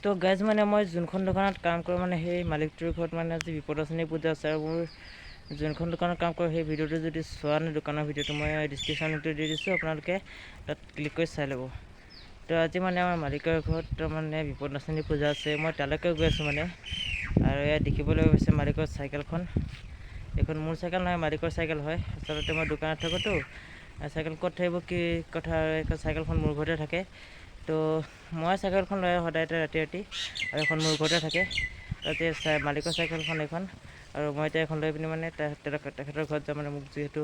তো গাইজ মানে মই যোনখন দোকানত কাম কৰোঁ মানে সেই মালিকটোৰ ঘৰত মানে আজি বিপদাচনী পূজা আছে আৰু মোৰ যোনখন দোকানত কাম কৰোঁ সেই ভিডিঅ'টো যদি চোৱা নাই দোকানৰ ভিডিঅ'টো মই ডিছক্ৰিপশ্যনটো দি দিছোঁ, আপোনালোকে তাত ক্লিক কৰি চাই ল'ব। তো আজি মানে আমাৰ মালিকৰ ঘৰত মানে বিপদাচনী পূজা আছে, মই তালৈকে গৈ আছোঁ মানে। আৰু ইয়াত দেখিবলৈ গৈছে মালিকৰ চাইকেলখন, এইখন মোৰ চাইকেল নহয় মালিকৰ চাইকেল হয়। আচলতে মই দোকানত থাকোঁতো, চাইকেল ক'ত থাকিব কি কথা, চাইকেলখন মোৰ ঘৰতে থাকে। তো মই চাইকেলখন লৈ সদায় ৰাতি আৰু এখন মোৰ ঘৰতে থাকে। তাতে মালিকৰ চাইকেলখন এখন, আৰু মই এতিয়া এখন লৈ পিনি মানে তেখেতৰ ঘৰত যাম মানে। মোক যিহেতু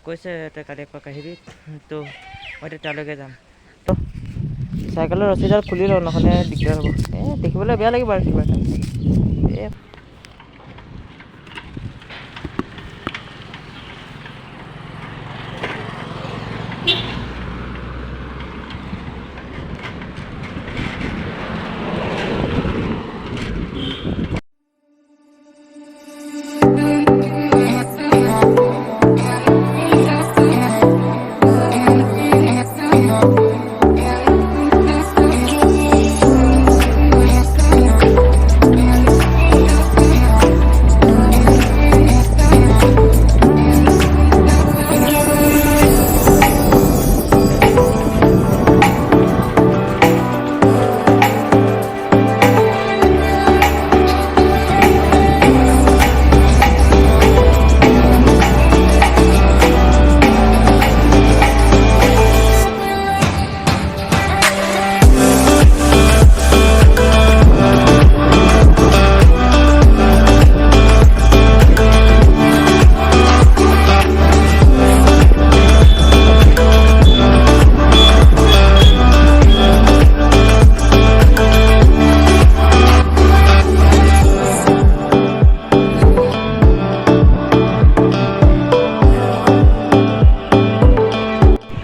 কৈছে কালি এপাক আহিবি, তো মই এতিয়া তালৈকে যাম। চাইকেলৰ ৰছীডাল খুলি লওঁ নহ'লে দিগদাৰ হ'ব। দেখিবলৈ বেয়া লাগিব আৰু কিবা এটা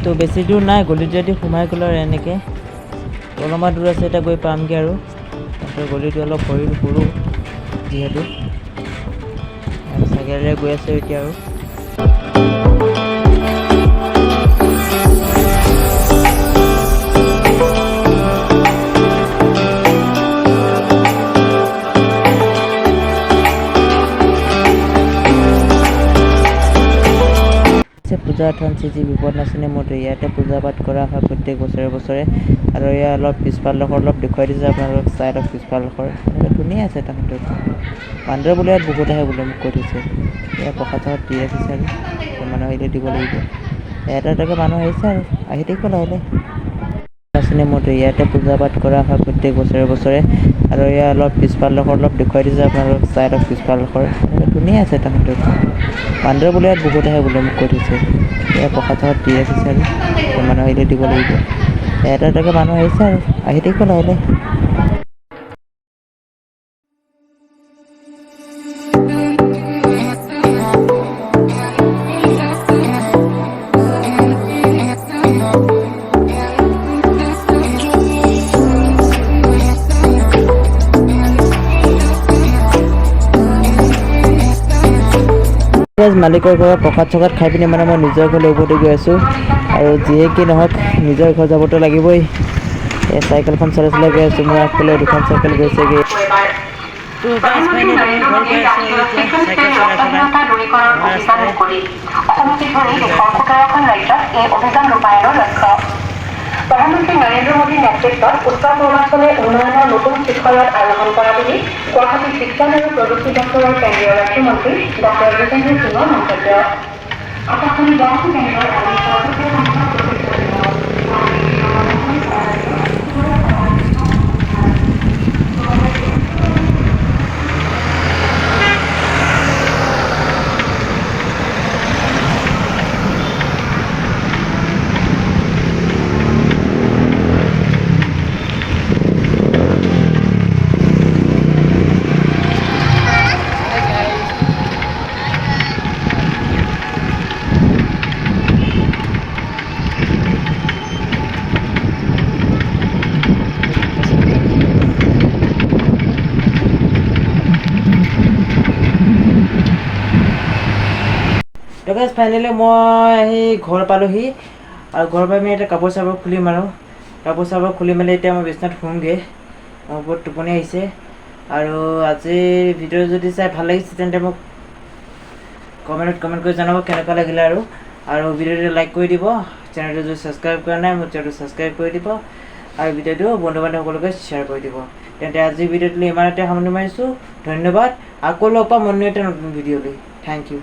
তো বেছি দূৰ নাই, গলিত যদি সোমাই গ'লে আৰু এনেকৈ অলপমান দূৰ আছে, এতিয়া গৈ পামগৈ আৰু গলিটো অলপ সৰু যিহেতু চাইকেলেৰে গৈ আছোঁ এতিয়া আৰু পূজা থান শ্ৰী বিপদনাশিনী মন্দিৰ। ইয়াতে পূজা পাঠ কৰা হয় প্ৰত্যেক বছৰে। আৰু ইয়াৰ অলপ পিছফালডোখৰ অলপ দেখুৱাই দিছে আপোনালোক চাই লওক। পিছফালডোখৰ ধুনীয়া আছে, তাহাঁতৰ বান্দৰ বোলে ইয়াত বহুত আহে বোলে, মোক কৈ থৈছে। ইয়াত প্ৰসাদ চসাদ দি ৰাখিছে আৰু মানুহ আহিলে দিব লাগিব। এটাকে মানুহ আহিছে আৰু আহি থাকিব লাহে লাহে মন্দিৰ। ইয়াতে পূজা পাঠ কৰা হয় প্ৰত্যেক বছৰে। আৰু ইয়াৰ অলপ পিছফালডোখৰ অলপ দেখুৱাই দিছে আপোনালোক চাই লওক। পিছফালডোখৰ ধুনীয়া আছে, তাহাঁতৰ বান্দৰ বোলে ইয়াত বহুত আহে বোলে, মোক কৈ থৈছে। ইয়াত প্ৰসাদ চসাদ দি ৰাখিছে আৰু মানুহ আহিলে দিব লাগিব। এটাকে মানুহ আহিছে আৰু আহি থাকিব লাহে লাহে। মালিকৰ ঘৰত প্ৰসাদ চসাদ খাই পিনি মানে মই নিজৰ ঘৰলৈ উভতি গৈ আছোঁ। আৰু যিয়ে কি নহওক নিজৰ ঘৰ যাবতো লাগিবই। এই চাইকেলখন চলাই গৈ আছোঁ, মোৰ আগফালে দুখন চাইকেল গৈছেগৈ। প্ৰধানমন্ত্ৰী নৰেন্দ্ৰ মোদীৰ নেতৃত্বত উত্তৰ পূৰ্বাঞ্চলে উন্নয়নৰ নতুন শিখৰত আৰোহণ কৰা বুলি গুৱাহাটী বিজ্ঞান আৰু প্ৰযুক্তি দপ্তৰৰ কেন্দ্ৰীয় ৰাজ্যমন্ত্ৰী ডক্টৰ জিতেন্দ্ৰ সিঙৰ মন্তব্য। আকাশবাণী গুৱাহাটী কেন্দ্ৰৰ তো গাইজ ফাইনেলি মই আহি ঘৰ পালোহি আৰু ঘৰ পাই মেলি এতিয়া কাপোৰ চাপোৰ খুলিম আৰু কাপোৰ চাপোৰ খুলি মেলি এতিয়া মই বিচনাত শুমগৈ। মোৰ বহুত টোপনি আহিছে আৰু আজিৰ ভিডিঅ' যদি চাই ভাল লাগিছে তেন্তে মোক কমেণ্ট কৰি জনাব কেনেকুৱা লাগিলে আৰু ভিডিঅ'টো লাইক কৰি দিব চেনেলটো যদি ছাবস্ক্ৰাইব কৰা নাই মোৰ চেনেলটো ছাবস্ক্ৰাইব কৰি দিব আৰু ভিডিঅ'টো বন্ধু বান্ধৱসকলকে শ্বেয়াৰ কৰি দিব তেন্তে আজিৰ ভিডিঅ'টো ইমানতে সামৰণি মাৰিছোঁ ধন্যবাদ আকৌ লগ পাম অন্য এটা নতুন ভিডিঅ' লৈ থেংক ইউ